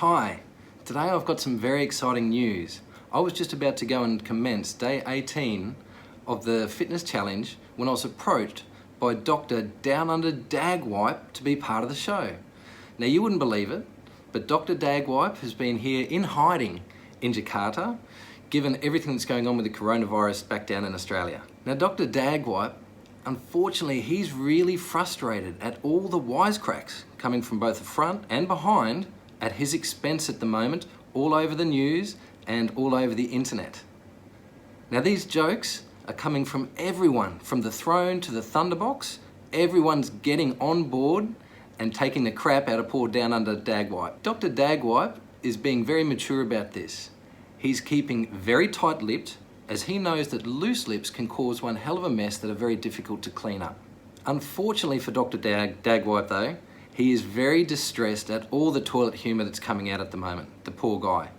Hi, today I've got some very exciting news. I was just about to go and commence day 18 of the fitness challenge when I was approached by Dr Downunder Dagwipe to be part of the show. Now you wouldn't believe it, but Dr Dagwipe has been here in hiding in Jakarta, given everything that's going on with the coronavirus back down in Australia. Now Dr Dagwipe, unfortunately, he's really frustrated at all the wisecracks coming from both the front and behind at his expense at the moment, all over the news and all over the internet. Now these jokes are coming from everyone, from the throne to the thunderbox. Everyone's getting on board and taking the crap out of poor Downunder Dagwipe. Dr Dagwipe is being very mature about this. He's keeping very tight-lipped, as he knows that loose lips can cause one hell of a mess that are very difficult to clean up. Unfortunately for Dr Dagwipe though, he is very distressed at all the toilet humour that's coming out at the moment, the poor guy.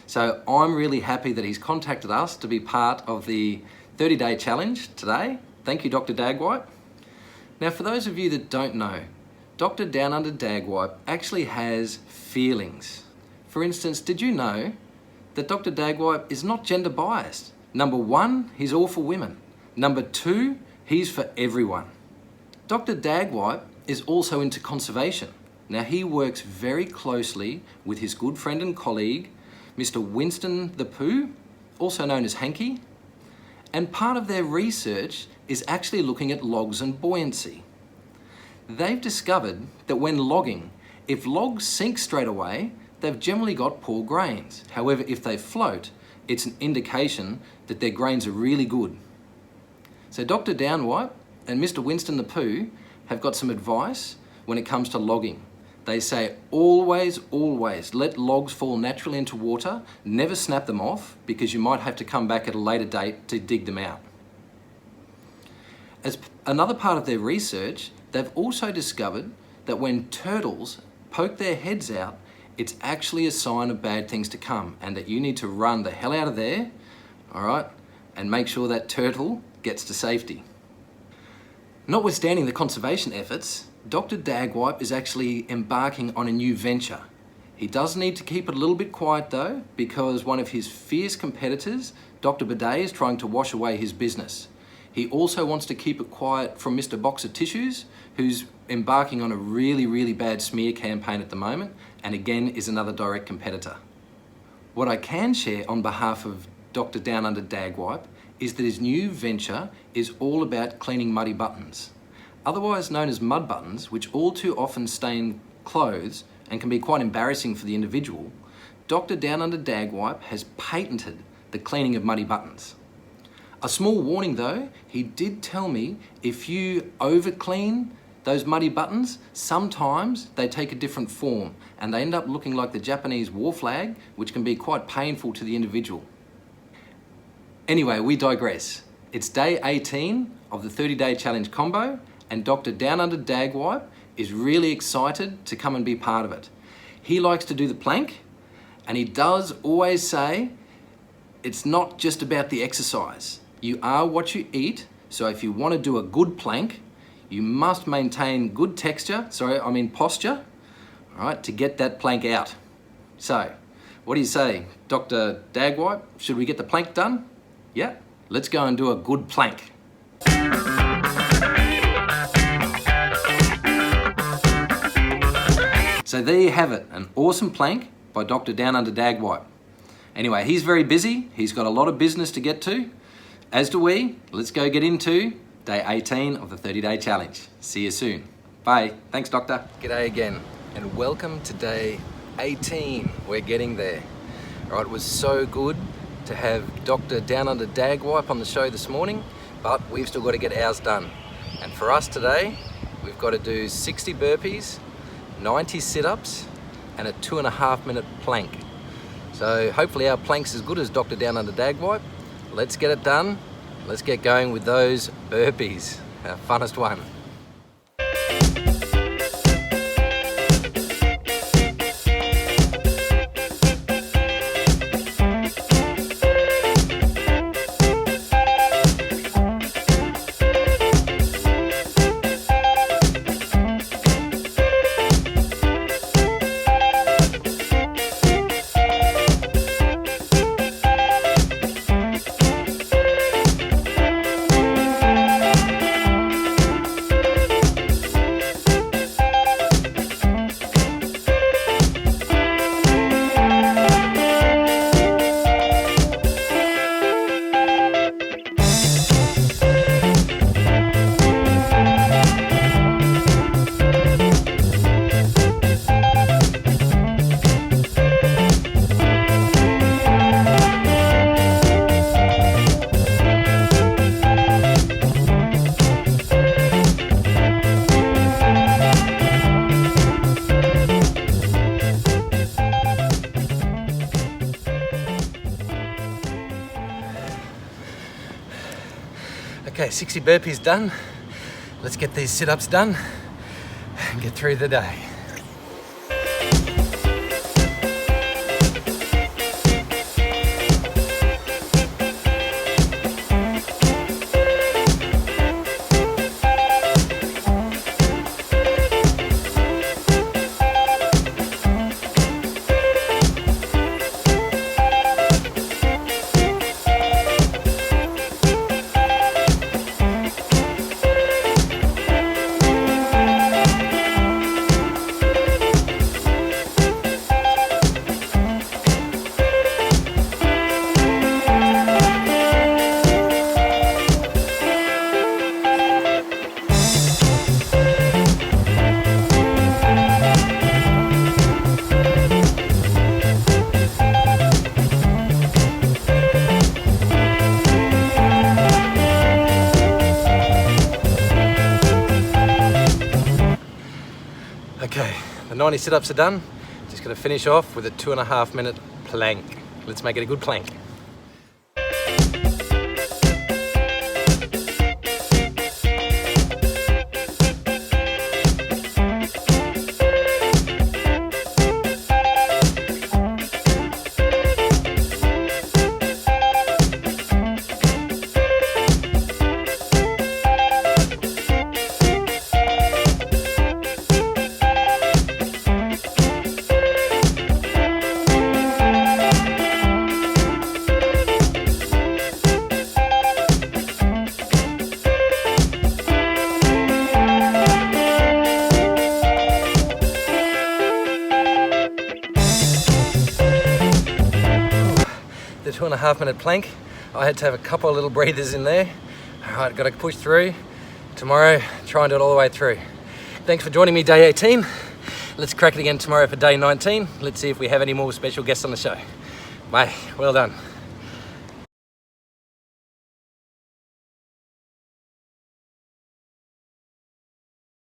So I'm really happy that he's contacted us to be part of the 30-day challenge today. Thank you, Dr Dagwipe. Now for those of you that don't know, Dr Downunder Dagwipe actually has feelings. For instance, did you know that Dr Dagwipe is not gender biased? Number one, he's all for women. Number two, he's for everyone. Dr Dagwipe is also into conservation. Now he works very closely with his good friend and colleague, Mr. Winston the Pooh, also known as Hanky, and part of their research is actually looking at logs and buoyancy. They've discovered that when logging, if logs sink straight away, they've generally got poor grains. However, if they float, it's an indication that their grains are really good. So Dr Dagwipe and Mr. Winston the Pooh have got some advice when it comes to logging. They say always let logs fall naturally into water, never snap them off because you might have to come back at a later date to dig them out. As another part of their research, they've also discovered that when turtles poke their heads out, it's actually a sign of bad things to come and that you need to run the hell out of there, all right, and make sure that turtle gets to safety. Notwithstanding the conservation efforts, Dr Dagwipe is actually embarking on a new venture. He does need to keep it a little bit quiet though, because one of his fierce competitors, Dr Bidet, is trying to wash away his business. He also wants to keep it quiet from Mr Boxer Tissues, who's embarking on a really bad smear campaign at the moment, and again is another direct competitor. What I can share on behalf of Dr Downunder Dagwipe is that his new venture is all about cleaning muddy buttons, otherwise known as mud buttons, which all too often stain clothes and can be quite embarrassing for the individual. Dr Downunder Dagwipe has patented the cleaning of muddy buttons. A small warning though, he did tell me if you over clean those muddy buttons, sometimes they take a different form and they end up looking like the Japanese war flag, which can be quite painful to the individual. Anyway, we digress. It's day 18 of the 30-day challenge combo, and Dr Downunder Dagwipe is really excited to come and be part of it. He likes to do the plank, and he does always say, it's not just about the exercise. You are what you eat, so if you want to do a good plank, you must maintain good posture, all right, to get that plank out. So, what do you say, Dr Dagwipe? Should we get the plank done? Yeah, let's go and do a good plank. So there you have it, an awesome plank by Dr Downunder Dagwipe. Anyway, he's very busy, he's got a lot of business to get to, as do we. Let's go get into day 18 of the 30-day challenge. See you soon. Bye. Thanks, Doctor. G'day again, and welcome to day 18. We're getting there. All right, it was so good to have Dr Downunder Dagwipe on the show this morning, but we've still got to get ours done. And for us today, we've got to do 60 burpees, 90 sit-ups, and a 2.5-minute plank. So hopefully our plank's as good as Dr Downunder Dagwipe. Let's get it done. Let's get going with those burpees, our funnest one. Okay, 60 burpees done. Let's get these sit-ups done and get through the day. Okay, the 90 sit-ups are done. Just gonna finish off with a 2.5 minute plank. Let's make it a good plank. The 2.5 minute plank, I had to have a couple of little breathers in there. All right, got to push through. Tomorrow, try and do it all the way through. Thanks for joining me day 18. Let's crack it again tomorrow for day 19. Let's see if we have any more special guests on the show. Bye, well done.